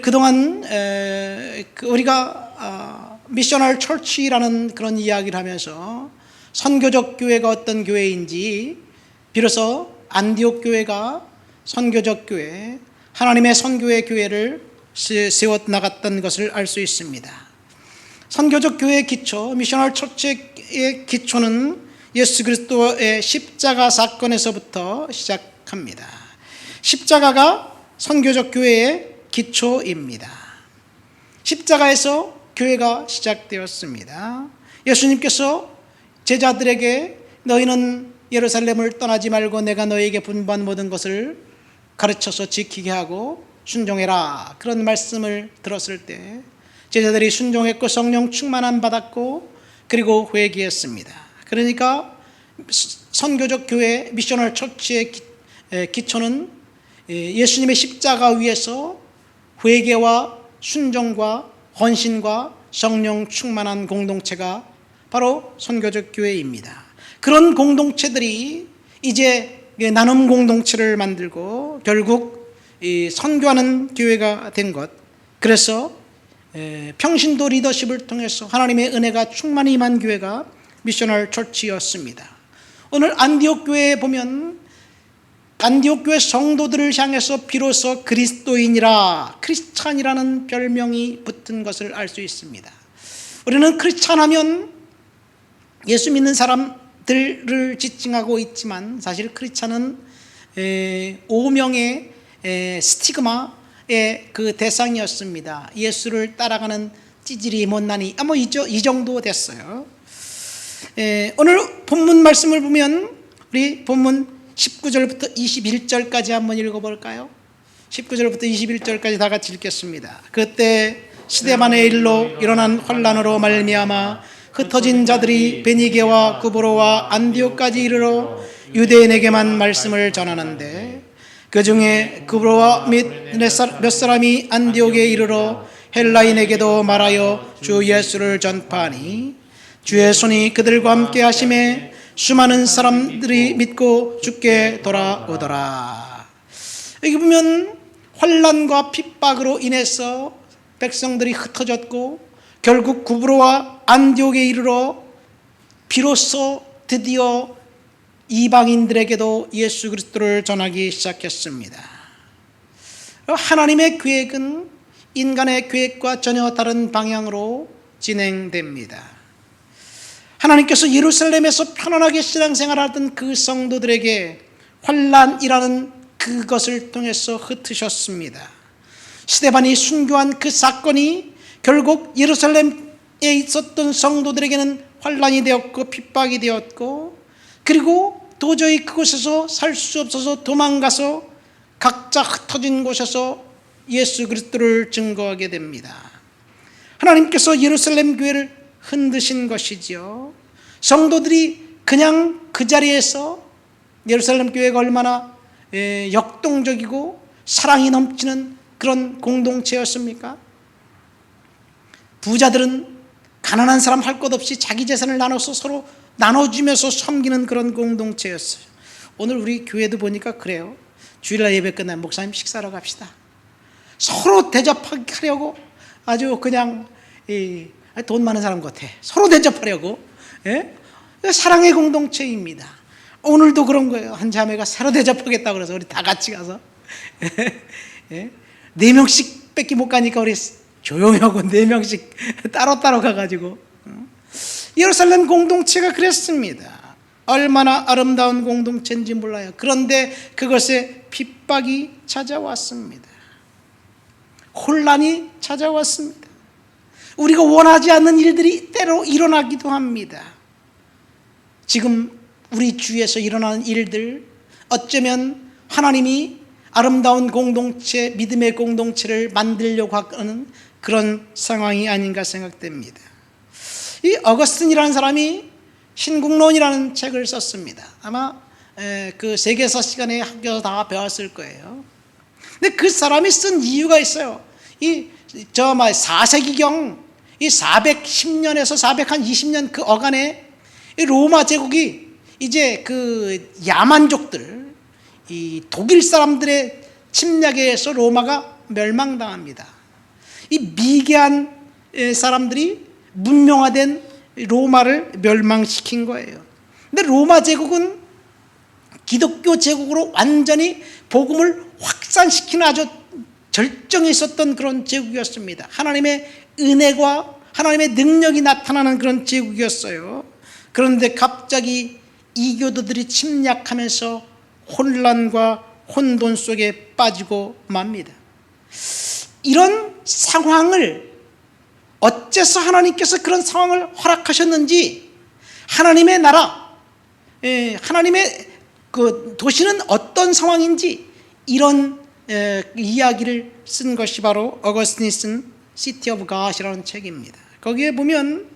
그동안 우리가 미셔널 처치라는 그런 이야기를 하면서 선교적 교회가 어떤 교회인지, 비로소 안디옥 교회가 선교적 교회, 하나님의 선교의 교회를 세워 나갔던 것을 알 수 있습니다. 선교적 교회의 기초, 미셔널 처치의 기초는 예수 그리스도의 십자가 사건에서부터 시작합니다. 십자가가 선교적 교회의 기초입니다. 십자가에서 교회가 시작되었습니다. 예수님께서 제자들에게 너희는 예루살렘을 떠나지 말고 내가 너희에게 분부한 모든 것을 가르쳐서 지키게 하고 순종해라, 그런 말씀을 들었을 때 제자들이 순종했고 성령 충만함 받았고 그리고 회개했습니다. 그러니까 선교적 교회 미셔널 처치의 기초는 예수님의 십자가 위에서 회개와 순종과 헌신과 성령 충만한 공동체가 바로 선교적 교회입니다. 그런 공동체들이 이제 나눔 공동체를 만들고 결국 선교하는 교회가 된 것, 그래서 평신도 리더십을 통해서 하나님의 은혜가 충만히 임한 교회가 미셔널 처치였습니다. 오늘 안디옥 교회에 보면 안디옥 교회 성도들을 향해서 비로소 그리스도인이라, 크리스찬이라는 별명이 붙은 것을 알 수 있습니다. 우리는 크리스찬 하면 예수 믿는 사람들을 지칭하고 있지만 사실 크리스찬은 오명의 스티그마의 그 대상이었습니다. 예수를 따라가는 찌질이 못나니 이 정도 됐어요. 오늘 본문 말씀을 보면 우리 본문 19절부터 21절까지 한번 읽어볼까요? 19절부터 21절까지 다 같이 읽겠습니다. 그때 스데반의 일로 일어난 환난으로 말미암아 흩어진 자들이 베니게와 구브로와 안디옥까지 이르러 유대인에게만 말씀을 전하는데, 그 중에 구브로와 및 몇 사람이 안디옥에 이르러 헬라인에게도 말하여 주 예수를 전파하니 주의 손이 그들과 함께 하심에 수많은 사람들이 믿고 주께 돌아오더라. 여기 보면 환난과 핍박으로 인해서 백성들이 흩어졌고 결국 구브로와 안디옥에 이르러 비로소 드디어 이방인들에게도 예수 그리스도를 전하기 시작했습니다. 하나님의 계획은 인간의 계획과 전혀 다른 방향으로 진행됩니다. 하나님께서 예루살렘에서 편안하게 신앙생활하던 그 성도들에게 환난이라는 그것을 통해서 흩으셨습니다. 스데반이 순교한 그 사건이 결국 예루살렘에 있었던 성도들에게는 환난이 되었고 핍박이 되었고, 그리고 도저히 그곳에서 살 수 없어서 도망가서 각자 흩어진 곳에서 예수 그리스도를 증거하게 됩니다. 하나님께서 예루살렘 교회를 흔드신 것이지요. 성도들이 그냥 그 자리에서, 예루살렘 교회가 얼마나 역동적이고 사랑이 넘치는 그런 공동체였습니까? 부자들은 가난한 사람 할 것 없이 자기 재산을 나눠서 서로 나눠주면서 섬기는 그런 공동체였어요. 오늘 우리 교회도 보니까 그래요. 주일날 예배 끝나면 목사님 식사하러 갑시다. 서로 대접하려고 아주 그냥 돈 많은 사람 같아. 서로 대접하려고. 사랑의 공동체입니다. 오늘도 그런 거예요. 한 자매가 서로 대접하겠다고 그래서 우리 다 같이 가서 4명씩 밖에 못 가니까 우리 조용히 하고 4명씩 따로따로 가가지고. 예루살렘 공동체가 그랬습니다. 얼마나 아름다운 공동체인지 몰라요. 그런데 그것에 핍박이 찾아왔습니다. 혼란이 찾아왔습니다. 우리가 원하지 않는 일들이 때로 일어나기도 합니다. 지금 우리 주위에서 일어나는 일들, 어쩌면 하나님이 아름다운 공동체, 믿음의 공동체를 만들려고 하는 그런 상황이 아닌가 생각됩니다. 이 어거스틴이라는 사람이 신국론이라는 책을 썼습니다. 아마 그 세계사 시간에 학교에서 다 배웠을 거예요. 근데 그 사람이 쓴 이유가 있어요. 4세기경 이 410년에서 420년 그 어간에 이 로마 제국이 이제 그 야만족들, 이 독일 사람들의 침략에 의해서 로마가 멸망당합니다. 이 미개한 사람들이 문명화된 로마를 멸망시킨 거예요. 근데 로마 제국은 기독교 제국으로 완전히 복음을 확산시키는 아주 절정에 있었던 그런 제국이었습니다. 하나님의 은혜와 하나님의 능력이 나타나는 그런 제국이었어요. 그런데 갑자기 이교도들이 침략하면서 혼란과 혼돈 속에 빠지고 맙니다. 이런 상황을 어째서 하나님께서 그런 상황을 허락하셨는지, 하나님의 나라, 하나님의 그 도시는 어떤 상황인지, 이런 이야기를 쓴 것이 바로 어거스틴이 쓴 시티 오브 갓이라는 책입니다. 거기에 보면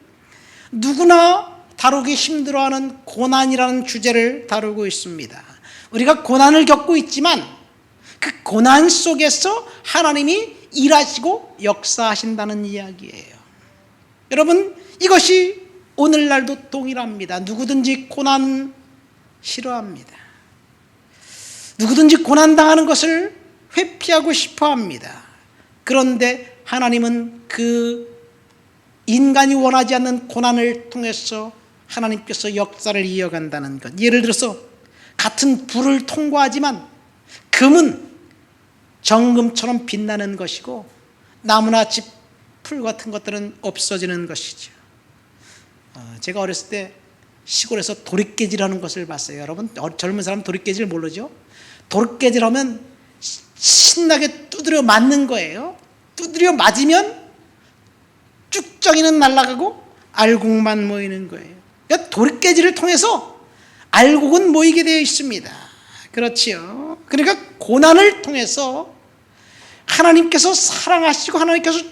누구나 다루기 힘들어하는 고난이라는 주제를 다루고 있습니다. 우리가 고난을 겪고 있지만 그 고난 속에서 하나님이 일하시고 역사하신다는 이야기예요. 여러분, 이것이 오늘날도 동일합니다. 누구든지 고난은 싫어합니다. 누구든지 고난당하는 것을 회피하고 싶어합니다. 그런데 하나님은 그 인간이 원하지 않는 고난을 통해서 하나님께서 역사를 이어간다는 것. 예를 들어서 같은 불을 통과하지만 금은 정금처럼 빛나는 것이고 나무나 집, 풀 같은 것들은 없어지는 것이죠. 제가 어렸을 때 시골에서 도리깨질하는 것을 봤어요. 여러분, 젊은 사람 도리깨질 모르죠? 도리깨질하면 신나게 두드려 맞는 거예요. 두드려 맞으면 쭉정이는 날아가고 알곡만 모이는 거예요. 그러니까 도리깨질을 통해서 알곡은 모이게 되어 있습니다. 그렇지요. 그러니까 고난을 통해서 하나님께서 사랑하시고 하나님께서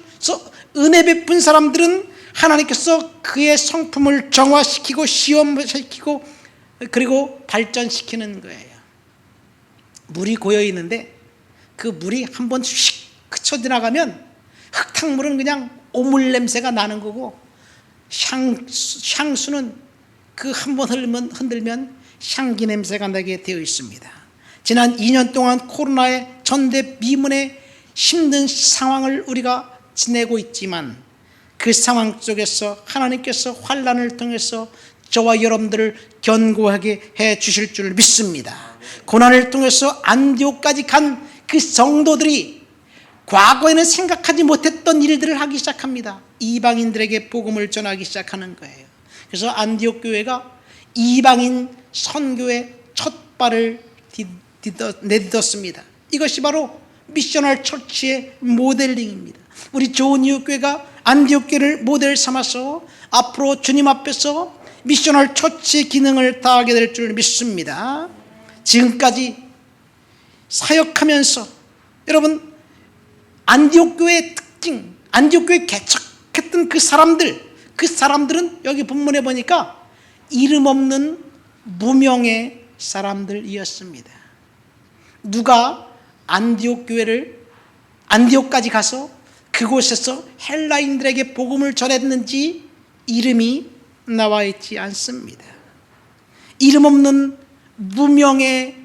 은혜 베푼 사람들은 하나님께서 그의 성품을 정화시키고 시험시키고 그리고 발전시키는 거예요. 물이 고여 있는데 그 물이 한번 휙 그쳐 지나가면 흙탕물은 그냥 오물 냄새가 나는 거고, 향수는 그 한번 흔들면 향기 냄새가 나게 되어 있습니다. 지난 2년 동안 코로나의 전대미문의 힘든 상황을 우리가 지내고 있지만 그 상황 속에서 하나님께서 환난을 통해서 저와 여러분들을 견고하게 해 주실 줄 믿습니다. 고난을 통해서 안디옥까지 간 그 성도들이 과거에는 생각하지 못했던 일들을 하기 시작합니다. 이방인들에게 복음을 전하기 시작하는 거예요. 그래서 안디옥 교회가 이방인 선교의 첫 발을 내딛었습니다. 이것이 바로 미셔널 처치의 모델링입니다. 우리 좋은이웃 교회가 안디옥 교회를 모델 삼아서 앞으로 주님 앞에서 미셔널 처치의 기능을 다하게 될 줄 믿습니다. 지금까지 사역하면서 여러분, 안디옥 교회의 특징, 안디옥 교회 개척했던 그 사람들은 여기 본문에 보니까 이름 없는 무명의 사람들이었습니다. 누가 안디옥 교회를 안디옥까지 가서 그곳에서 헬라인들에게 복음을 전했는지 이름이 나와 있지 않습니다. 이름 없는 무명의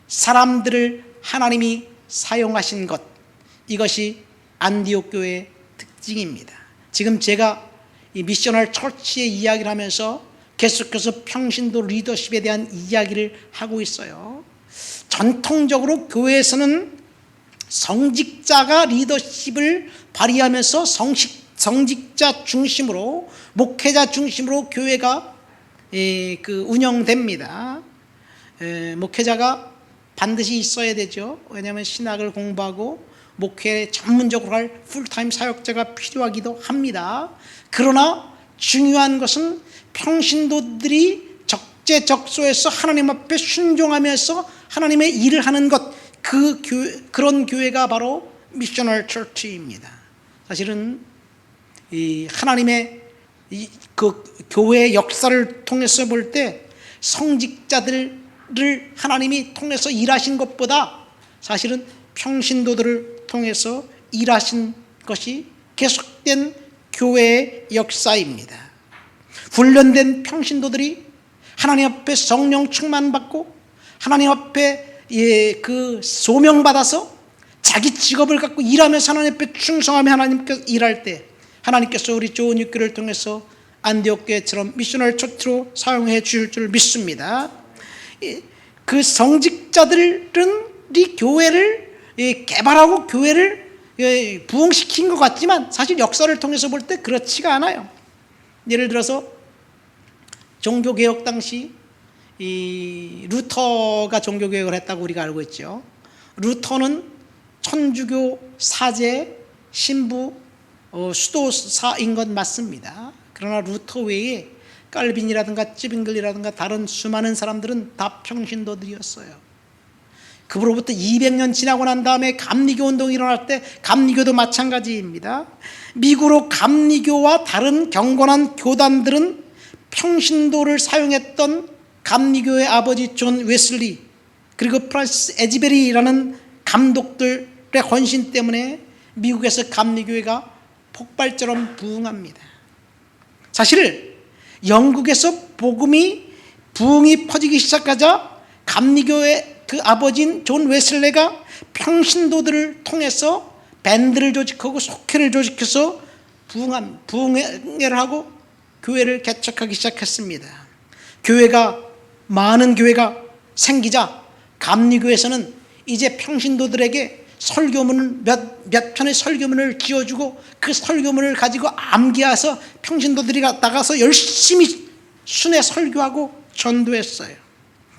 사람들을 하나님이 사용하신 것, 이것이 안디옥 교회의 특징입니다. 지금 제가 이 미셔널 처치의 이야기를 하면서 계속해서 평신도 리더십에 대한 이야기를 하고 있어요. 전통적으로 교회에서는 성직자가 리더십을 발휘하면서 성직자 중심으로, 목회자 중심으로 교회가 운영됩니다. 목회자가 반드시 있어야 되죠. 왜냐하면 신학을 공부하고 목회에 전문적으로 할 풀타임 사역자가 필요하기도 합니다. 그러나 중요한 것은 평신도들이 적재적소에서 하나님 앞에 순종하면서 하나님의 일을 하는 것, 그런 교회가 바로 미셔널 처치입니다. 사실은 이 하나님의 그 교회의 역사를 통해서 볼 때 성직자들을 하나님이 통해서 일하신 것보다 사실은 평신도들을 통해서 일하신 것이 계속된 교회의 역사입니다. 훈련된 평신도들이 하나님 앞에 성령 충만받고 하나님 앞에 그 소명받아서 자기 직업을 갖고 일하면서 하나님 앞에 충성하며 하나님께서 일할 때 하나님께서 우리 좋은 육교를 통해서 안디옥 교회처럼 미셔널 처치로 사용해 주실 줄 믿습니다. 그 성직자들은 이 교회를 개발하고 교회를 부흥시킨 것 같지만 사실 역사를 통해서 볼 때 그렇지가 않아요. 예를 들어서 종교개혁 당시 이 루터가 종교개혁을 했다고 우리가 알고 있죠. 루터는 천주교 사제 신부 수도사인 것 맞습니다. 그러나 루터 외에 깔빈이라든가 찌빙글이라든가 다른 수많은 사람들은 다 평신도들이었어요. 그로부터 200년 지나고 난 다음에 감리교 운동이 일어날 때 감리교도 마찬가지입니다. 미국으로 감리교와 다른 경건한 교단들은 평신도를 사용했던 감리교의 아버지 존 웨슬리 그리고 프란시스 에지베리라는 감독들의 헌신 때문에 미국에서 감리교회가 폭발처럼 부흥합니다. 사실 영국에서 부흥이 퍼지기 시작하자 감리교의 그 아버지인 존 웨슬레가 평신도들을 통해서 밴드를 조직하고 속회를 조직해서 부흥회를 하고 교회를 개척하기 시작했습니다. 많은 교회가 생기자 감리교에서는 이제 평신도들에게 설교문을 몇 편의 설교문을 지어주고 그 설교문을 가지고 암기해서 평신도들이 나가서 열심히 순회 설교하고 전도했어요.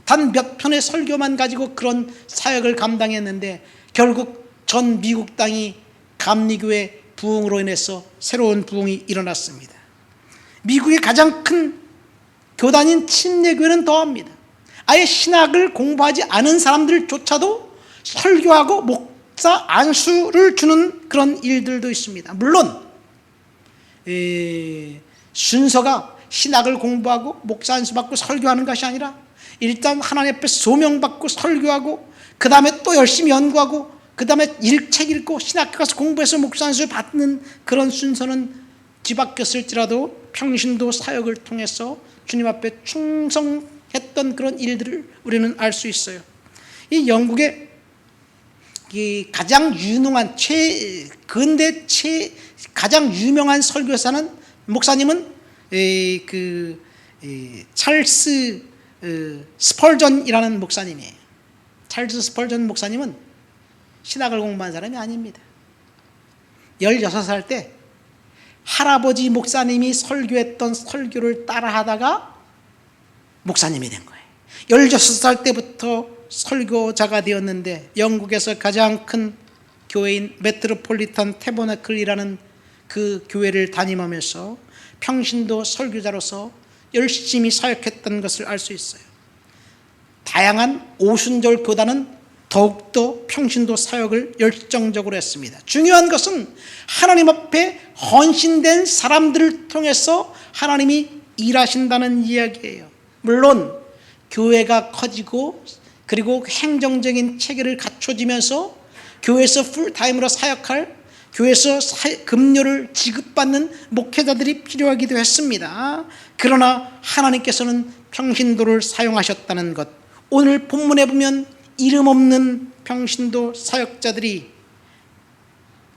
단 몇 편의 설교만 가지고 그런 사역을 감당했는데 결국 전 미국 땅이 감리교의 부흥으로 인해서 새로운 부흥이 일어났습니다. 미국의 가장 큰 교단인 침례교회는 더합니다. 아예 신학을 공부하지 않은 사람들조차도 설교하고 목사 안수를 주는 그런 일들도 있습니다. 물론 순서가 신학을 공부하고 목사 안수 받고 설교하는 것이 아니라 일단 하나님 앞에 소명받고 설교하고 그 다음에 또 열심히 연구하고 그 다음에 책 읽고 신학교 가서 공부해서 목사 안수 받는 그런 순서는 뒤바뀌었을지라도 평신도 사역을 통해서 주님 앞에 충성했던 그런 일들을 우리는 알 수 있어요. 이 영국의 가장 유능한 가장 유명한 설교사는 목사님은 찰스 스펄전이라는 목사님이에요. 찰스 스펄전 목사님은 신학을 공부한 사람이 아닙니다. 16살 때 할아버지 목사님이 설교했던 설교를 따라하다가 목사님이 된 거예요. 16살 때부터 설교자가 되었는데 영국에서 가장 큰 교회인 메트로폴리탄 태버너클이라는 그 교회를 담임하면서 평신도 설교자로서 열심히 사역했던 것을 알 수 있어요. 다양한 오순절 교단은 더욱더 평신도 사역을 열정적으로 했습니다. 중요한 것은 하나님 앞에 헌신된 사람들을 통해서 하나님이 일하신다는 이야기예요. 물론 교회가 커지고 그리고 행정적인 체계를 갖춰지면서 교회에서 풀타임으로 사역할 교회에서 급료를 지급받는 목회자들이 필요하기도 했습니다. 그러나 하나님께서는 평신도를 사용하셨다는 것, 오늘 본문에 보면 이름 없는 평신도 사역자들이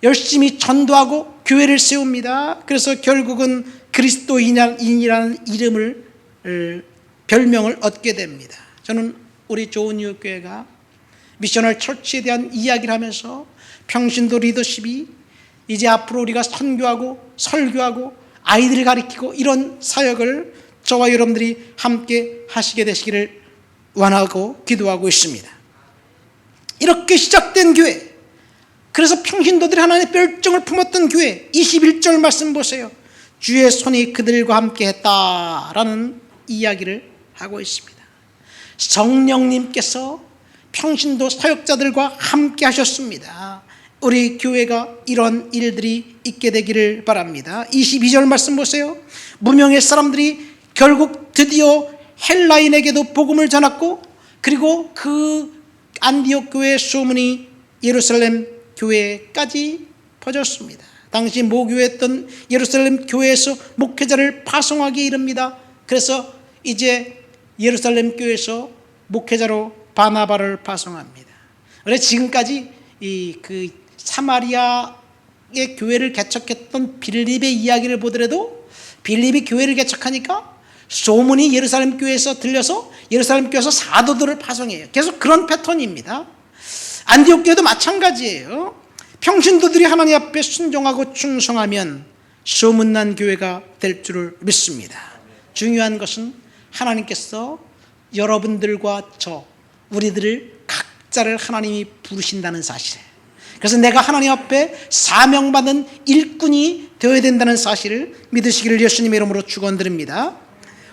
열심히 전도하고 교회를 세웁니다. 그래서 결국은 그리스도인이라는 별명을 얻게 됩니다. 저는 우리 좋은 이웃교회가 미셔널 처치에 대한 이야기를 하면서 평신도 리더십이 이제 앞으로 우리가 선교하고 설교하고 아이들을 가르치고 이런 사역을 저와 여러분들이 함께 하시게 되시기를 원하고 기도하고 있습니다. 이렇게 시작된 교회, 그래서 평신도들이 하나님의 열정을 품었던 교회, 21절 말씀 보세요. 주의 손이 그들과 함께 했다라는 이야기를 하고 있습니다. 성령님께서 평신도 사역자들과 함께 하셨습니다. 우리 교회가 이런 일들이 있게 되기를 바랍니다. 22절 말씀 보세요. 무명의 사람들이 결국 드디어 헬라인에게도 복음을 전했고, 그리고 그 안디옥 교회의 소문이 예루살렘 교회까지 퍼졌습니다. 당시 모교했던 예루살렘 교회에서 목회자를 파송하기에 이릅니다. 그래서 이제 예루살렘 교회에서 목회자로 바나바를 파송합니다. 그래서 지금까지 이 그 사마리아의 교회를 개척했던 빌립의 이야기를 보더라도 빌립이 교회를 개척하니까 소문이 예루살렘 교회에서 들려서 예루살렘 교회에서 사도들을 파송해요. 계속 그런 패턴입니다. 안디옥 교회도 마찬가지예요. 평신도들이 하나님 앞에 순종하고 충성하면 소문난 교회가 될 줄을 믿습니다. 중요한 것은 하나님께서 여러분들과 우리들을 각자를 하나님이 부르신다는 사실. 그래서 내가 하나님 앞에 사명받은 일꾼이 되어야 된다는 사실을 믿으시기를 예수님의 이름으로 축원드립니다.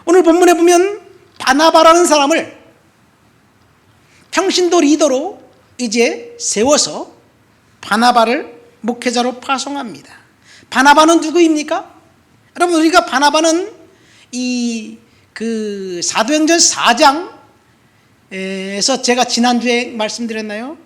오늘 본문에 보면 바나바라는 사람을 평신도 리더로 이제 세워서 바나바를 목회자로 파송합니다. 바나바는 누구입니까? 여러분, 우리가 바나바는 사도행전 4장에서 제가 지난주에 말씀드렸나요?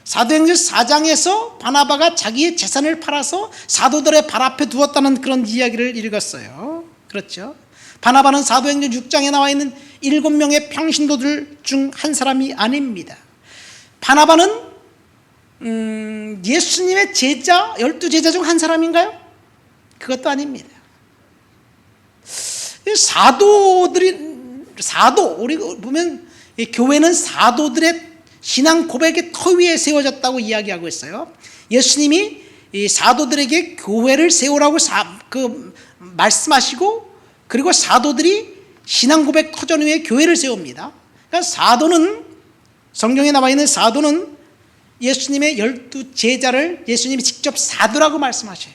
사도행전 4장에서 바나바가 자기의 재산을 팔아서 사도들의 발 앞에 두었다는 그런 이야기를 읽었어요. 그렇죠? 바나바는 사도행전 6장에 나와 있는 7명의 평신도들 중 한 사람이 아닙니다. 바나바는 예수님의 제자, 12제자 중 한 사람인가요? 그것도 아닙니다. 우리 보면 교회는 사도들의 신앙 고백의 터 위에 세워졌다고 이야기하고 있어요. 예수님이 이 사도들에게 교회를 세우라고 말씀하시고, 그리고 사도들이 신앙 고백 터전 위에 교회를 세웁니다. 그러니까 성경에 나와 있는 사도는 예수님의 12제자를 예수님이 직접 사도라고 말씀하셔요.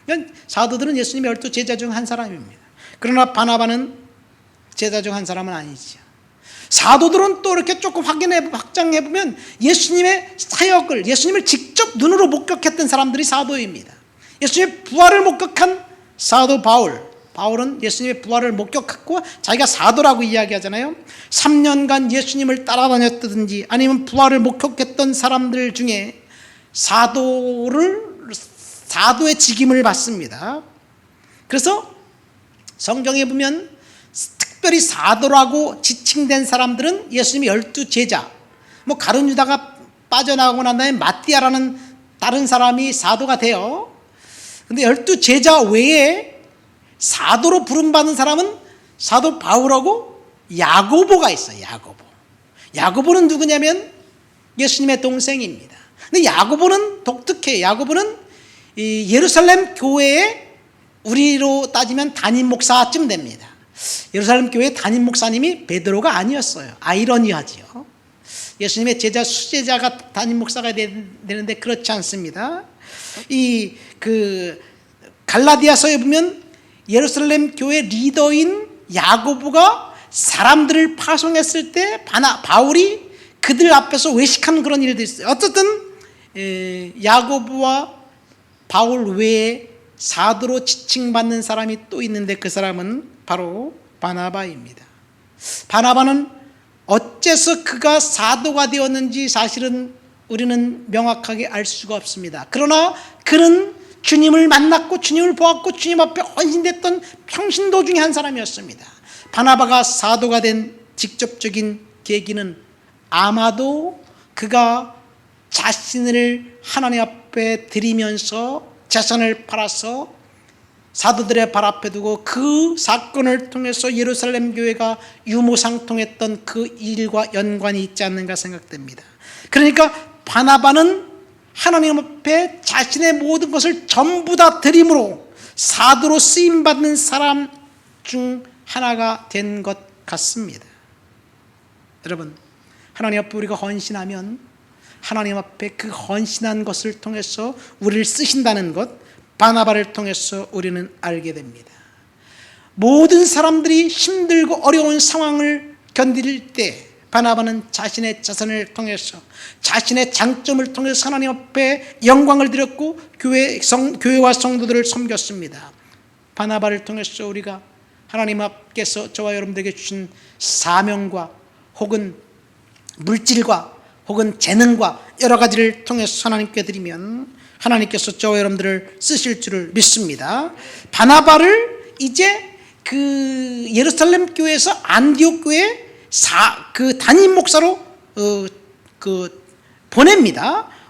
그러니까 사도들은 예수님의 12제자 중 한 사람입니다. 그러나 바나바는 제자 중 한 사람은 아니죠. 사도들은 또 이렇게 조금 확장해보면 예수님의 사역을, 예수님을 직접 눈으로 목격했던 사람들이 사도입니다. 예수님의 부활을 목격한 사도 바울은 예수님의 부활을 목격했고 자기가 사도라고 이야기하잖아요. 3년간 예수님을 따라다녔다든지 아니면 부활을 목격했던 사람들 중에 사도의 직임을 받습니다. 그래서 성경에 보면 특별히 사도라고 지칭된 사람들은 예수님의 12제자, 가룟 유다가 빠져나가고 난 다음에 마띠아라는 다른 사람이 사도가 돼요. 근데 12제자 외에 사도로 부름받은 사람은 사도 바울하고 야고보가 있어요. 야고보는 누구냐면 예수님의 동생입니다. 근데 야고보는 독특해요. 야고보는 이 예루살렘 교회에 우리로 따지면 담임 목사쯤 됩니다. 예루살렘 교회 담임 목사님이 베드로가 아니었어요. 아이러니하지요. 예수님의 제자 수제자가 담임 목사가 되는데 그렇지 않습니다. 갈라디아서에 보면 예루살렘 교회 리더인 야고보가 사람들을 파송했을 때 바울이 그들 앞에서 외식한 그런 일들이 있어요. 어쨌든 야고보와 바울 외에 사도로 지칭받는 사람이 또 있는데 그 사람은 바로 바나바입니다. 바나바는 어째서 그가 사도가 되었는지 사실은 우리는 명확하게 알 수가 없습니다. 그러나 그는 주님을 만났고 주님을 보았고 주님 앞에 헌신됐던 평신도 중에 한 사람이었습니다. 바나바가 사도가 된 직접적인 계기는 아마도 그가 자신을 하나님 앞에 드리면서 재산을 팔아서 사도들의 발 앞에 두고 그 사건을 통해서 예루살렘 교회가 유무상통했던 그 일과 연관이 있지 않는가 생각됩니다. 그러니까 바나바는 하나님 앞에 자신의 모든 것을 전부 다 드림으로 사도로 쓰임받는 사람 중 하나가 된 것 같습니다. 여러분, 하나님 앞에 우리가 헌신하면 하나님 앞에 그 헌신한 것을 통해서 우리를 쓰신다는 것, 바나바를 통해서 우리는 알게 됩니다. 모든 사람들이 힘들고 어려운 상황을 견딜 때 바나바는 자신의 자산을 통해서 자신의 장점을 통해서 하나님 앞에 영광을 드렸고 교회와 성도들을 섬겼습니다. 바나바를 통해서 우리가 하나님 앞께서 저와 여러분들에게 주신 사명과 혹은 물질과 혹은 재능과 여러 가지를 통해서 하나님께 드리면 하나님께서 저와 여러분들을 쓰실 줄을 믿습니다. 바나바를 이제 그 예루살렘 교회에서 안디옥 교회 그 담임 목사로 보냅니다.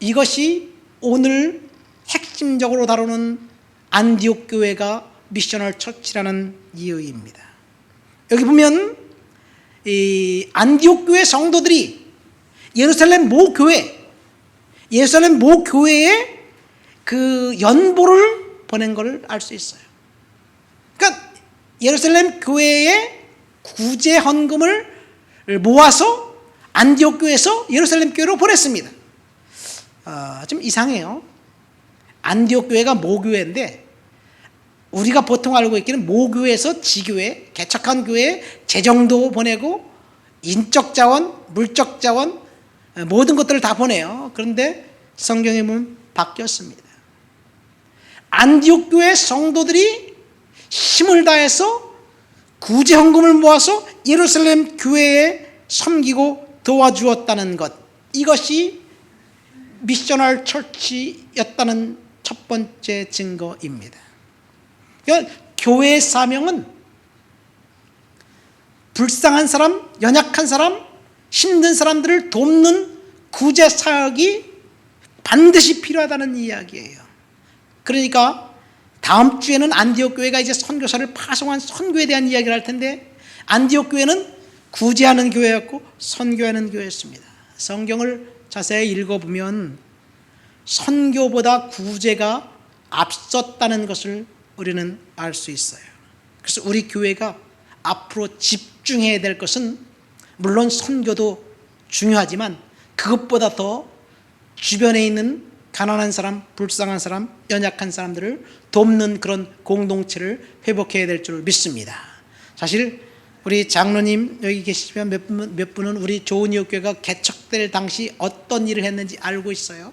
이것이 오늘 핵심적으로 다루는 안디옥 교회가 미셔널 처치라는 이유입니다. 여기 보면 이 안디옥 교회 성도들이 예루살렘 모 교회에 그 연보를 보낸 것을 알 수 있어요. 그러니까 예루살렘 교회에 구제 헌금을 모아서 안디옥 교회에서 예루살렘 교회로 보냈습니다. 좀 이상해요. 안디옥 교회가 모교회인데 우리가 보통 알고 있기는 모교회에서 지교회, 개척한 교회에 재정도 보내고 인적 자원, 물적 자원 모든 것들을 다 보내요. 그런데 성경에 보면 바뀌었습니다. 안디옥 교회 성도들이 힘을 다해서 구제 헌금을 모아서 예루살렘 교회에 섬기고 도와주었다는 것, 이것이 미셔널 처치였다는 첫 번째 증거입니다. 그러니까 교회의 사명은 불쌍한 사람, 연약한 사람, 힘든 사람들을 돕는 구제 사역이 반드시 필요하다는 이야기예요. 그러니까 다음 주에는 안디옥 교회가 이제 선교사를 파송한 선교에 대한 이야기를 할 텐데, 안디옥 교회는 구제하는 교회였고 선교하는 교회였습니다. 성경을 자세히 읽어보면 선교보다 구제가 앞섰다는 것을 우리는 알 수 있어요. 그래서 우리 교회가 앞으로 집중해야 될 것은 물론 선교도 중요하지만 그것보다 더 주변에 있는 가난한 사람, 불쌍한 사람, 연약한 사람들을 돕는 그런 공동체를 회복해야 될 줄 믿습니다. 사실 우리 장로님 여기 계시지만 몇 분은 우리 조은이옥 교회가 개척될 당시 어떤 일을 했는지 알고 있어요.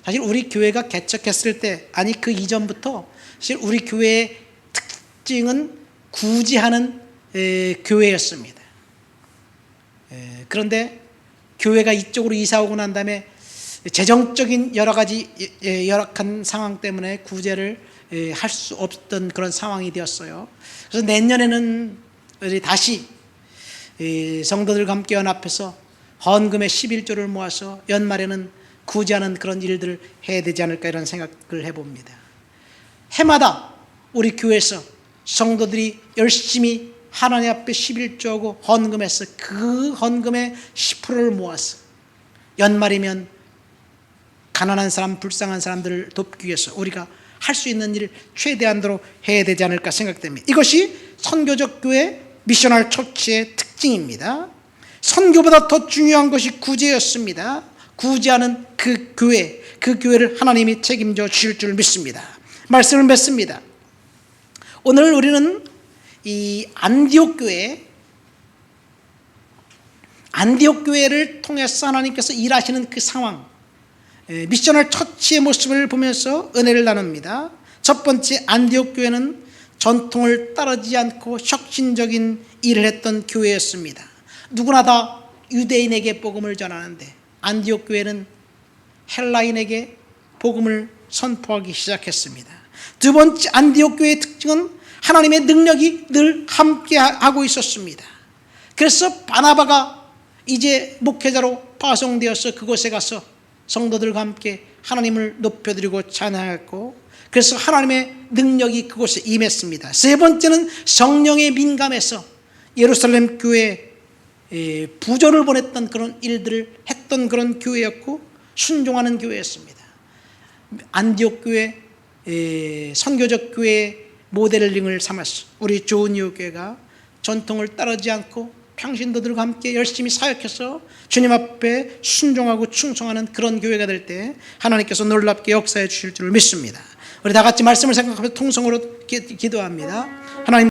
사실 우리 교회가 개척했을 때, 아니 그 이전부터 사실 우리 교회의 특징은 구제하는 교회였습니다. 그런데 교회가 이쪽으로 이사 오고 난 다음에 재정적인 여러 가지 열악한 상황 때문에 구제를 할 수 없던 그런 상황이 되었어요. 그래서 내년에는 우리 다시 성도들과 함께 연합해서 헌금의 11조를 모아서 연말에는 구제하는 그런 일들을 해야 되지 않을까 이런 생각을 해봅니다. 해마다 우리 교회에서 성도들이 열심히 하나님 앞에 11조하고 헌금해서 그 헌금의 10%를 모아서 연말이면 가난한 사람, 불쌍한 사람들을 돕기 위해서 우리가 할 수 있는 일을 최대한으로 해야 되지 않을까 생각됩니다. 이것이 선교적 교회 미셔널 처치의 특징입니다. 선교보다 더 중요한 것이 구제였습니다. 구제하는 그 교회를 하나님이 책임져 주실 줄 믿습니다. 말씀을 맺습니다. 오늘 우리는 이 안디옥 교회를 통해서 하나님께서 일하시는 그 상황, 미셔널 처치의 모습을 보면서 은혜를 나눕니다. 첫 번째, 안디옥 교회는 전통을 따르지 않고 혁신적인 일을 했던 교회였습니다. 누구나 다 유대인에게 복음을 전하는데 안디옥 교회는 헬라인에게 복음을 선포하기 시작했습니다. 두 번째, 안디옥 교회의 특징은 하나님의 능력이 늘 함께하고 있었습니다. 그래서 바나바가 이제 목회자로 파송되어서 그곳에 가서 성도들과 함께 하나님을 높여드리고 찬양했고, 그래서 하나님의 능력이 그곳에 임했습니다. 세 번째는 성령에 민감해서 예루살렘 교회에 부조를 보냈던 그런 일들을 했던 그런 교회였고 순종하는 교회였습니다. 안디옥 교회, 선교적 교회의 모델링을 삼아서 우리 조은이옥 교회가 전통을 따르지 않고 평신도들과 함께 열심히 사역해서 주님 앞에 순종하고 충성하는 그런 교회가 될 때 하나님께서 놀랍게 역사해 주실 줄 믿습니다. 우리 다 같이 말씀을 생각하면서 통성으로 기도합니다. 하나님,